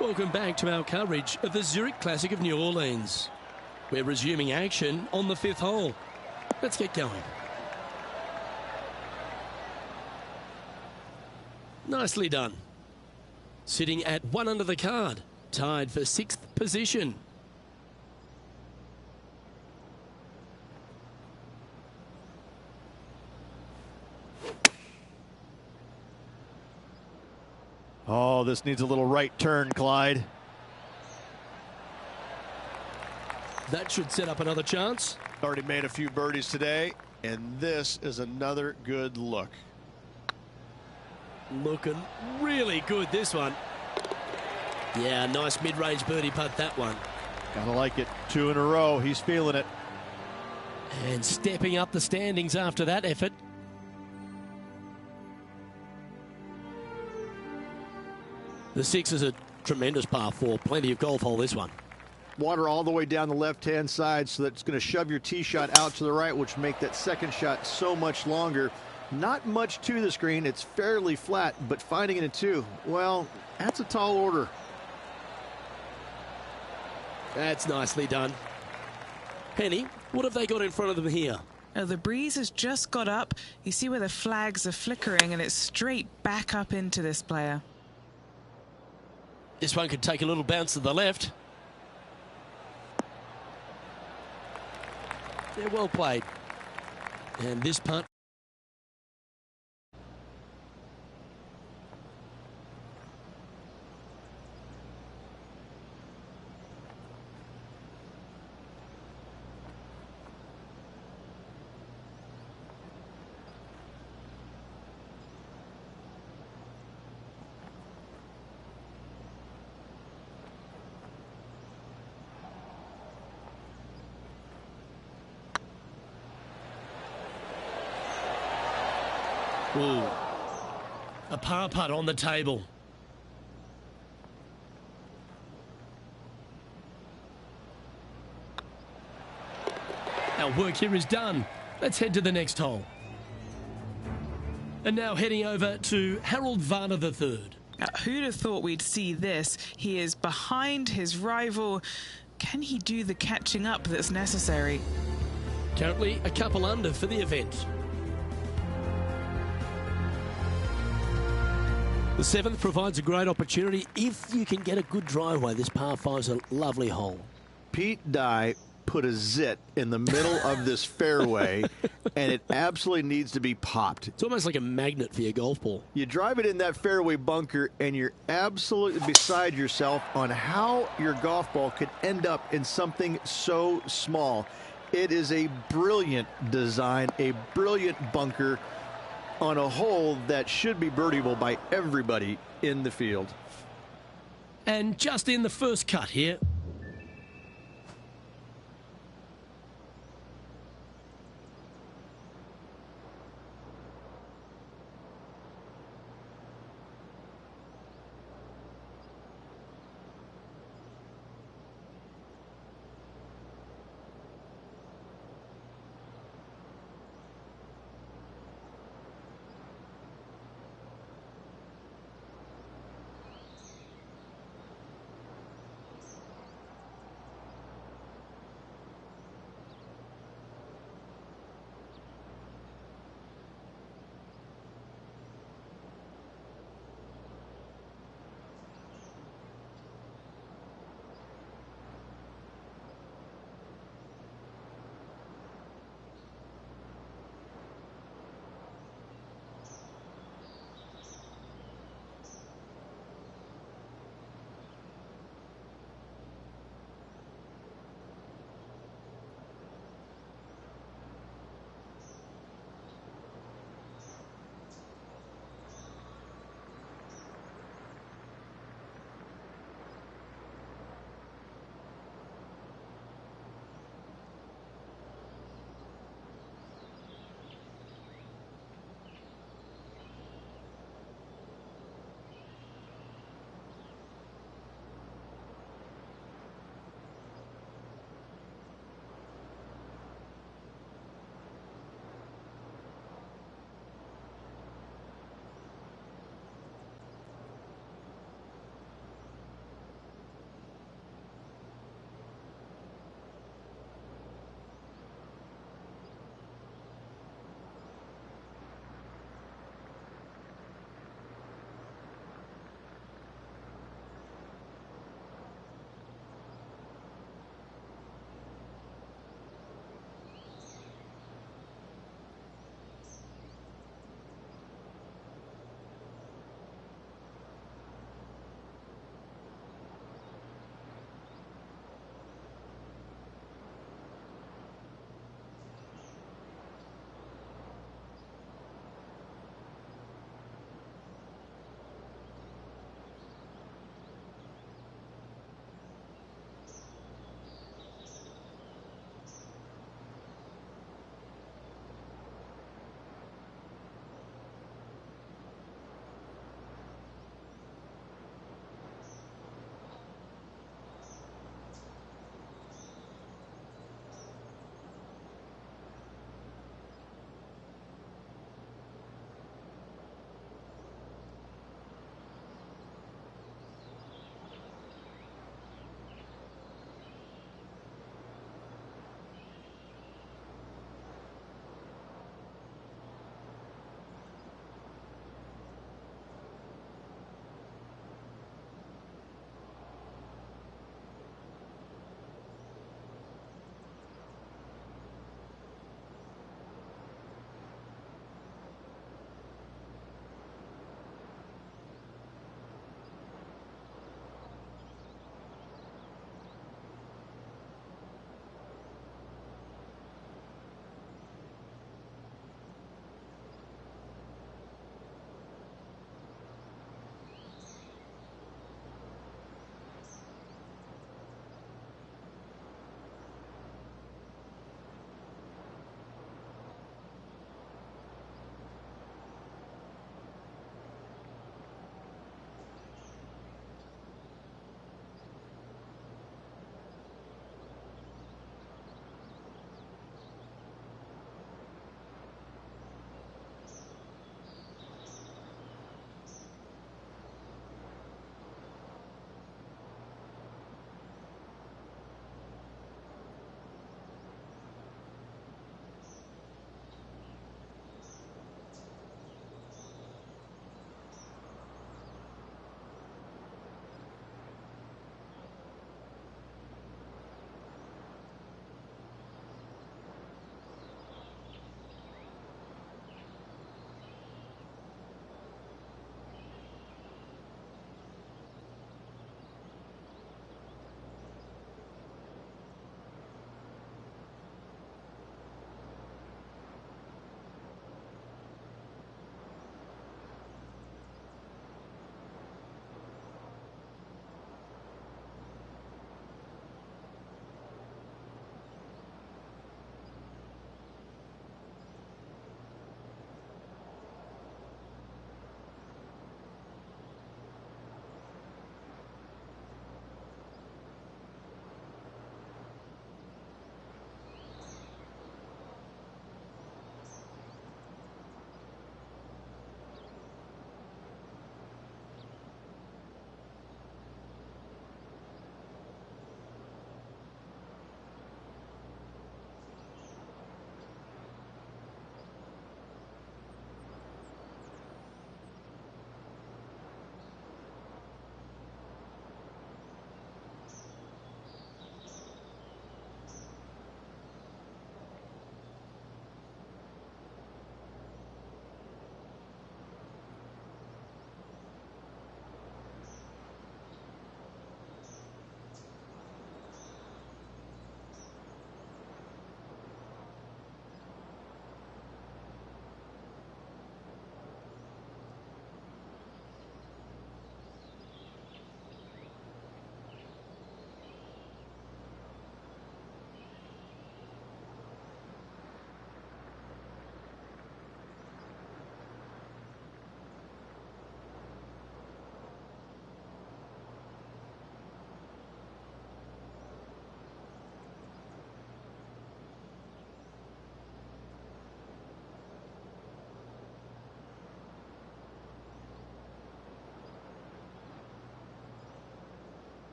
Welcome back to our coverage of the Zurich Classic of New Orleans. We're resuming action on the fifth hole. Let's get going. Nicely done. Sitting at 1 under the card, tied for 6th position. Oh, this needs a little right turn, Clyde. That should set up another chance. Already made a few birdies today, and this is another good look. Looking really good, this one. Yeah, nice mid-range birdie putt, that one. Gotta like it. 2 in a row. He's feeling it. And stepping up the standings after that effort. The 6 is a tremendous par 4. Plenty of golf hole, this one. Water all the way down the left-hand side, so that's going to shove your tee shot out to the right, which make that second shot so much longer. Not much to the screen. It's fairly flat, but finding it in 2, well, that's a tall order. That's nicely done. Penny, what have they got in front of them here? Oh, the breeze has just got up. You see where the flags are flickering, and it's straight back up into this player. This one could take a little bounce to the left. They're well played. And this putt. Ooh, a par putt on the table. Our work here is done. Let's head to the next hole. And now heading over to Harold Varner III. Who'd have thought we'd see this? He is behind his rival. Can he do the catching up that's necessary? Currently a couple under for the event. The 7th provides a great opportunity if you can get a good driveway. This par 5's a lovely hole. Pete Dye put a zit in the middle of this fairway, and it absolutely needs to be popped. It's almost like a magnet for your golf ball. You drive it in that fairway bunker, and you're absolutely beside yourself on how your golf ball could end up in something so small. It is a brilliant design, a brilliant bunker on a hole that should be birdieable by everybody in the field. And just in the first cut here.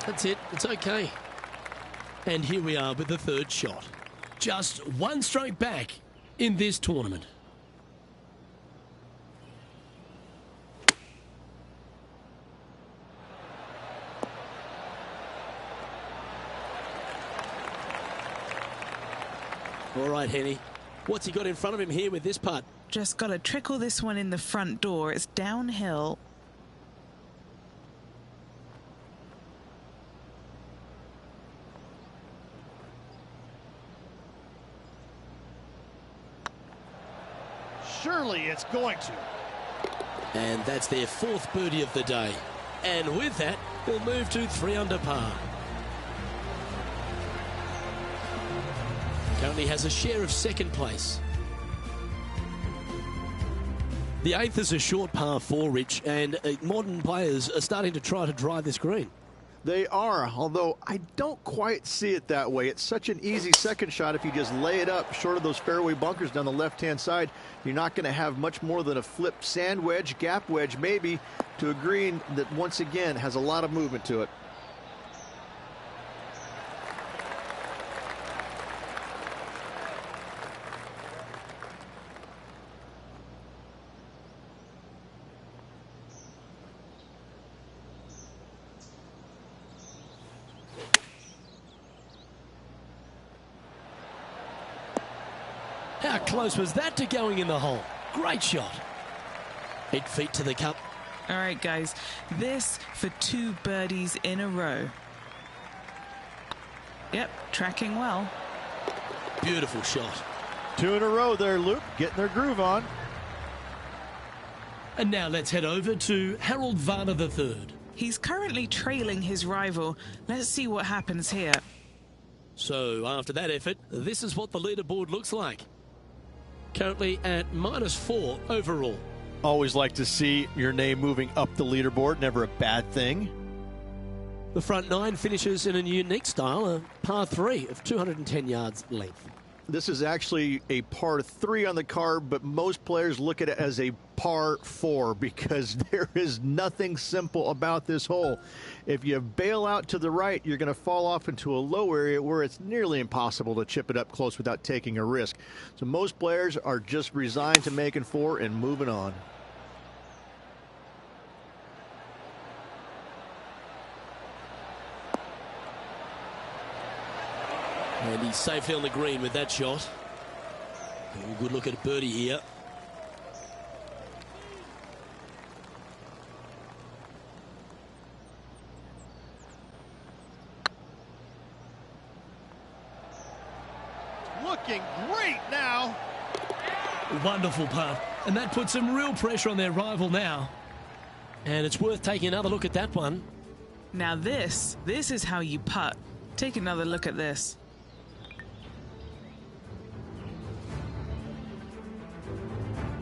That's it. It's okay. And here we are with the third shot. Just one stroke back in this tournament. All right, Henny. What's he got in front of him here with this putt? Just got to trickle this one in the front door. It's downhill. Surely it's going to. And that's their fourth birdie of the day. And with that, they'll move to 3 under par. Currently has a share of second place. The 8th is a short par 4, Rich, and modern players are starting to try to drive this green. They are, although I don't quite see it that way. It's such an easy second shot if you just lay it up short of those fairway bunkers down the left-hand side. You're not going to have much more than a flipped sand wedge, gap wedge maybe, to a green that once again has a lot of movement to it. How close was that to going in the hole? Great shot. 8 feet to the cup. All right, guys. This for 2 birdies in a row. Yep, tracking well. Beautiful shot. 2 in a row there, Luke. Getting their groove on. And now let's head over to Harold Varner III. He's currently trailing his rival. Let's see what happens here. So after that effort, this is what the leaderboard looks like. Currently at -4 overall. Always like to see your name moving up the leaderboard. Never a bad thing. The front 9 finishes in a unique style, a par 3 of 210 yards length. This is actually a par 3 on the card, but most players look at it as a par 4 because there is nothing simple about this hole. If you bail out to the right, you're going to fall off into a low area where it's nearly impossible to chip it up close without taking a risk. So most players are just resigned to making 4 and moving on. And he's safely on the green with that shot. Good look at a birdie here. Looking great now. Wonderful putt. And that puts some real pressure on their rival now. And it's worth taking another look at that one. Now this is how you putt. Take another look at this.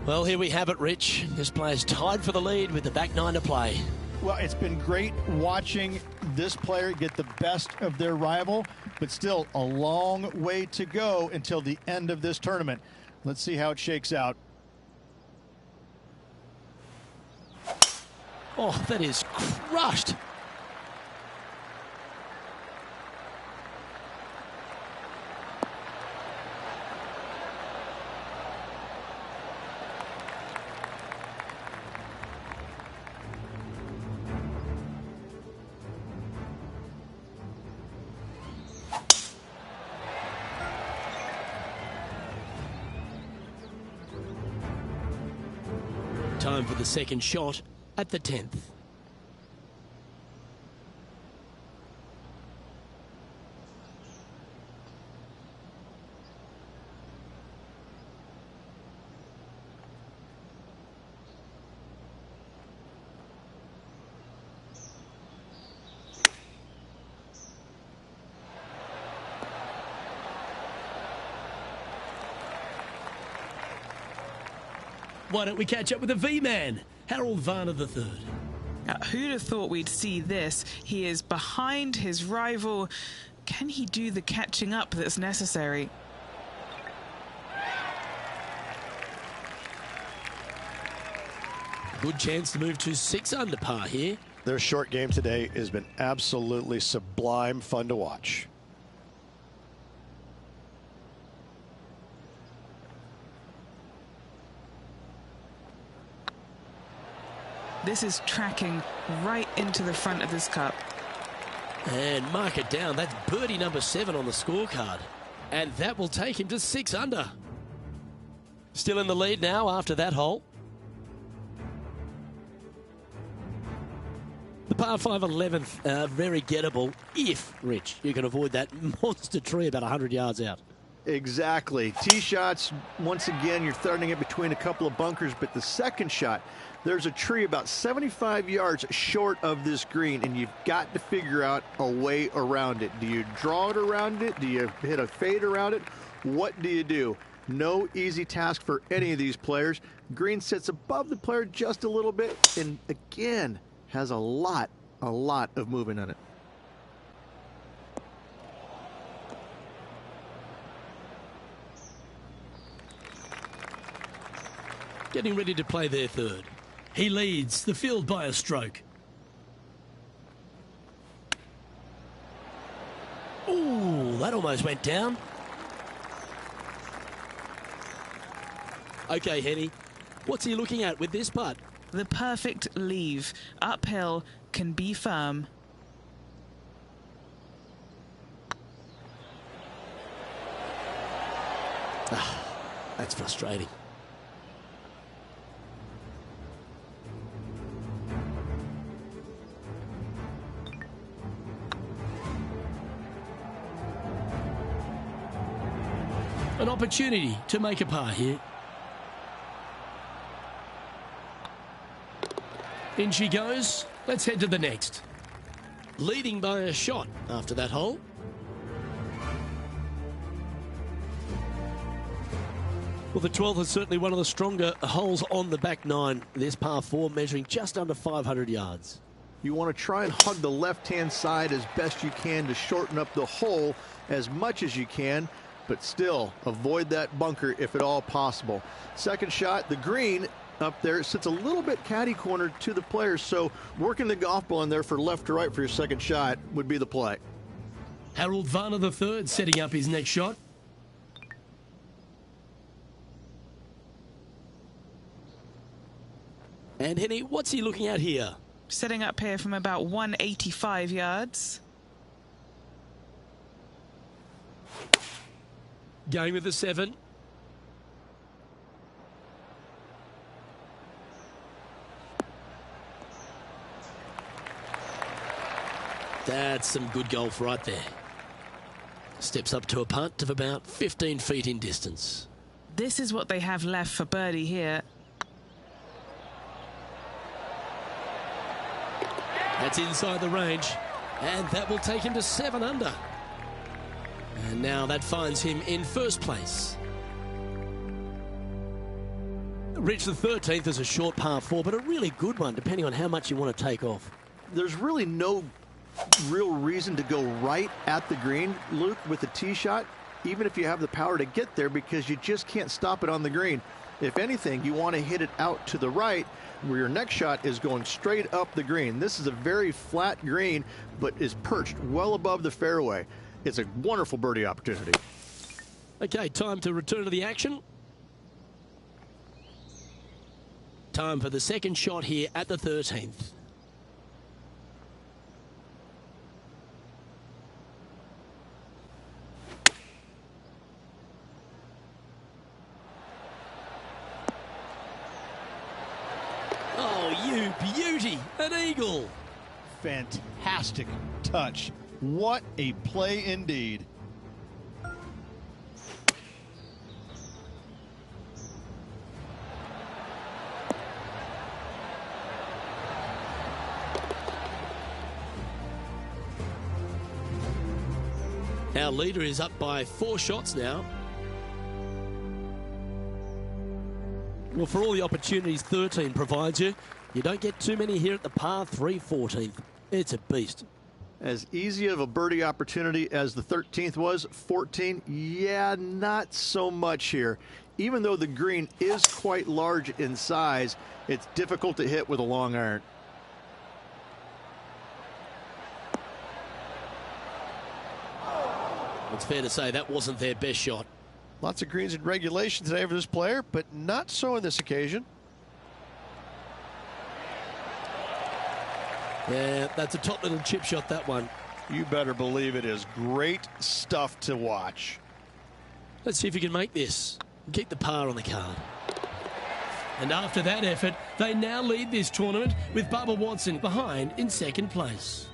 Well, here we have it, Rich. This player's tied for the lead with the back 9 to play. Well, it's been great watching this player get the best of their rival, but still a long way to go until the end of this tournament. Let's see how it shakes out. Oh, that is crushed. Time for the second shot at the 10th. Why don't we catch up with the V-Man, Harold Varner III. Now, who'd have thought we'd see this? He is behind his rival. Can he do the catching up that's necessary? Good chance to move to 6 under par here. Their short game today has been absolutely sublime fun to watch. This is tracking right into the front of this cup. And mark it down. That's birdie number 7 on the scorecard. And that will take him to 6 under. Still in the lead now after that hole. The par 5 11th, very gettable if, Rich, you can avoid that monster tree about 100 yards out. Exactly. Tee shots, once again, you're throwing it between a couple of bunkers, but the second shot, there's a tree about 75 yards short of this green, and you've got to figure out a way around it. Do you draw it around it? Do you hit a fade around it? What do you do? No easy task for any of these players. Green sits above the player just a little bit, and again, has a lot of movement on it. Getting ready to play their third. He leads the field by a stroke. Ooh, that almost went down. Okay, Henny, what's he looking at with this putt? The perfect leave. Uphill, can be firm. That's frustrating. An opportunity to make a par here. In she goes. Let's head to the next. Leading by a shot after that hole. Well, the 12th is certainly one of the stronger holes on the back nine. This par 4 measuring just under 500 yards. You want to try and hug the left-hand side as best you can to shorten up the hole as much as you can, but still avoid that bunker if at all possible. Second shot, the green up there sits a little bit caddy cornered to the players, so working the golf ball in there for left to right for your second shot would be the play. Harold Varner III setting up his next shot. And Henny, what's he looking at here? Setting up here from about 185 yards. Going with the 7. That's some good golf right there. Steps up to a putt of about 15 feet in distance. This is what they have left for birdie here. That's inside the range, and that will take him to 7 under. And now that finds him in first place. Rich, the 13th is a short par 4, but a really good one, depending on how much you want to take off. There's really no real reason to go right at the green, Luke, with the tee shot, even if you have the power to get there, because you just can't stop it on the green. If anything, you want to hit it out to the right, where your next shot is going straight up the green. This is a very flat green, but is perched well above the fairway. It's a wonderful birdie opportunity. Okay, time to return to the action. Time for the second shot here at the 13th. Oh, you beauty! An eagle! Fantastic touch. What a play indeed. Our leader is up by 4 shots now. Well, for all the opportunities 13 provides you, you don't get too many here at the par 3 14th. It's a beast. As easy of a birdie opportunity as the 13th was, 14, yeah, not so much here. Even though the green is quite large in size, it's difficult to hit with a long iron. It's fair to say that wasn't their best shot. Lots of greens in regulation today for this player, but not so on this occasion. Yeah, that's a top little chip shot, that one. You better believe it is great stuff to watch. Let's see if you can make this. Keep the par on the card. And after that effort, they now lead this tournament with Bubba Watson behind in second place.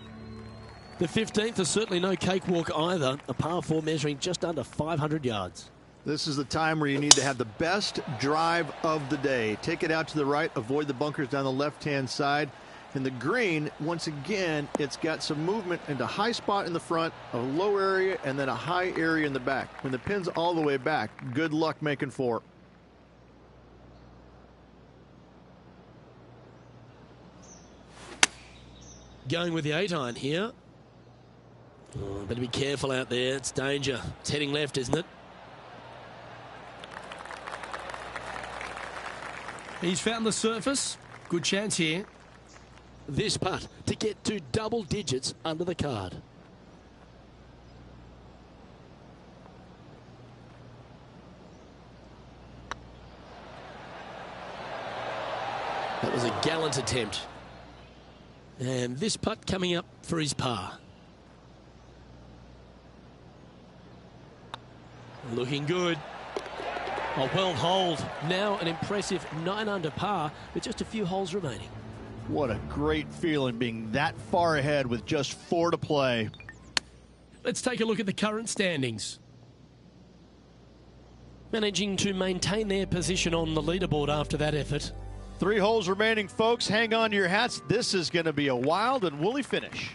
The 15th is certainly no cakewalk either, a par 4 measuring just under 500 yards. This is the time where you need to have the best drive of the day. Take it out to the right, avoid the bunkers down the left-hand side. And the green, once again, it's got some movement into high spot in the front, a low area, and then a high area in the back. When the pin's all the way back, good luck making 4. Going with the 8-iron here. Oh, better be careful out there. It's danger. It's heading left, isn't it? He's found the surface. Good chance here. This putt to get to double digits under the card. That was a gallant attempt. And this putt coming up for his par. Looking good. A well holed. Now an impressive 9 under par with just a few holes remaining. What a great feeling being that far ahead with just 4 to play. Let's take a look at the current standings. Managing to maintain their position on the leaderboard after that effort. 3 holes remaining, folks. Hang on to your hats. This is going to be a wild and woolly finish.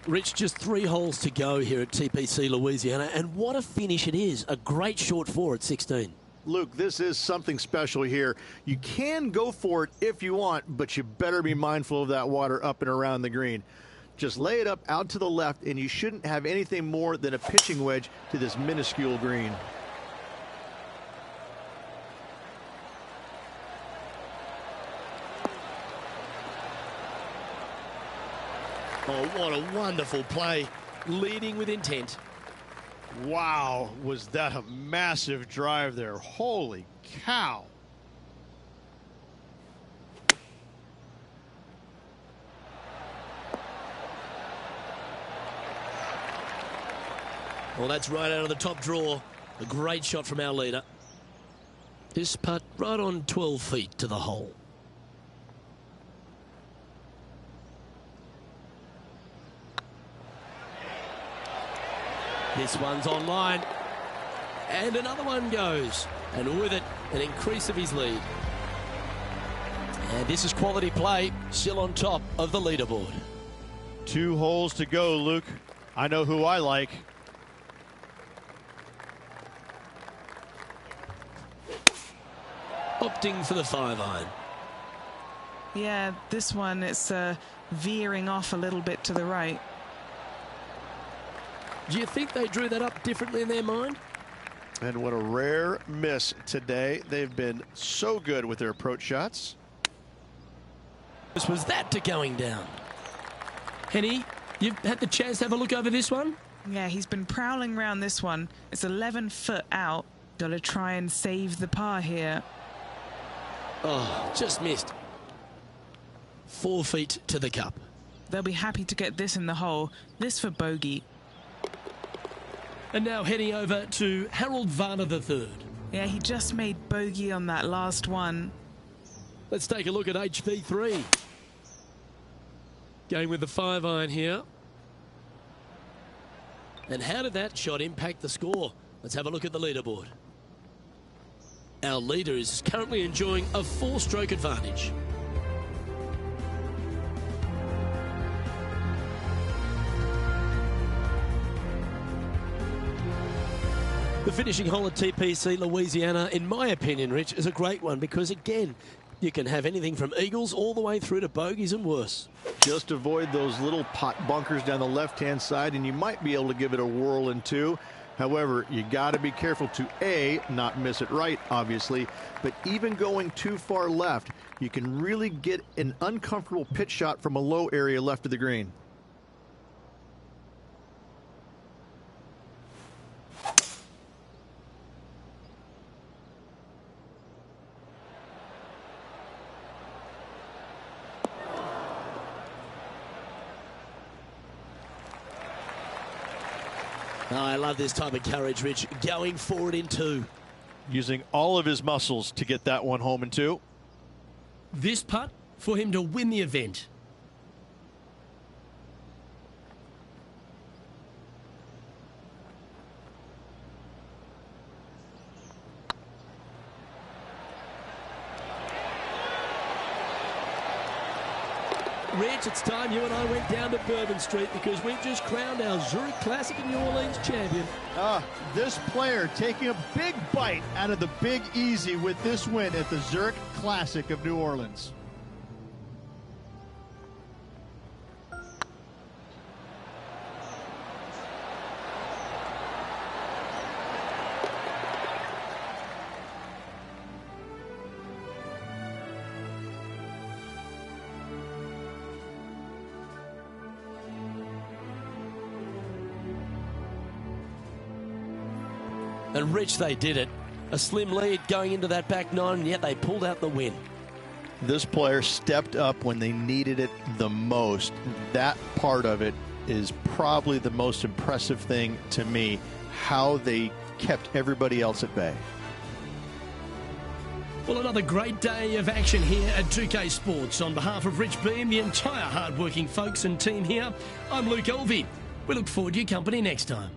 Rich, just 3 holes to go here at TPC Louisiana, and what a finish it is. A great short 4 at 16. Luke, this is something special here. You can go for it if you want, but you better be mindful of that water up and around the green. Just lay it up out to the left, and you shouldn't have anything more than a pitching wedge to this minuscule green. Oh, what a wonderful play. Leading with intent. Wow, was that a massive drive there. Holy cow. Well, that's right out of the top draw. A great shot from our leader. This putt right on 12 feet to the hole. This one's online. And another one goes. And with it, an increase of his lead. And this is quality play, still on top of the leaderboard. 2 holes to go, Luke. I know who I like. Opting for the 5-iron. Yeah, this one, it's veering off a little bit to the right. Do you think they drew that up differently in their mind? And what a rare miss today. They've been so good with their approach shots. This was that to going down. Henny, you've had the chance to have a look over this one? Yeah, he's been prowling around this one. It's 11 foot out. Got to try and save the par here. Oh, just missed. 4 feet to the cup. They'll be happy to get this in the hole. This for bogey. And now heading over to Harold Varner III. Yeah, he just made bogey on that last one. Let's take a look at HV3. Going with the 5-iron here. And how did that shot impact the score? Let's have a look at the leaderboard. Our leader is currently enjoying a 4-stroke advantage. The finishing hole at TPC Louisiana, in my opinion, Rich, is a great one because, again, you can have anything from eagles all the way through to bogeys and worse. Just avoid those little pot bunkers down the left-hand side, and you might be able to give it a whirl in 2. However, you got to be careful to, A, not miss it right, obviously, but even going too far left, you can really get an uncomfortable pitch shot from a low area left of the green. Oh, I love this type of courage, Rich. Going forward in two. Using all of his muscles to get that one home in two. This putt for him to win the event. Rich, it's time you and I went down to Bourbon Street because we've just crowned our Zurich Classic in New Orleans champion. This player taking a big bite out of the Big Easy with this win at the Zurich Classic of New Orleans. And Rich, they did it. A slim lead going into that back nine, and yet they pulled out the win. This player stepped up when they needed it the most. That part of it is probably the most impressive thing to me, how they kept everybody else at bay. Well, another great day of action here at 2K Sports. On behalf of Rich Beam, the entire hard-working folks and team here, I'm Luke Elvey. We look forward to your company next time.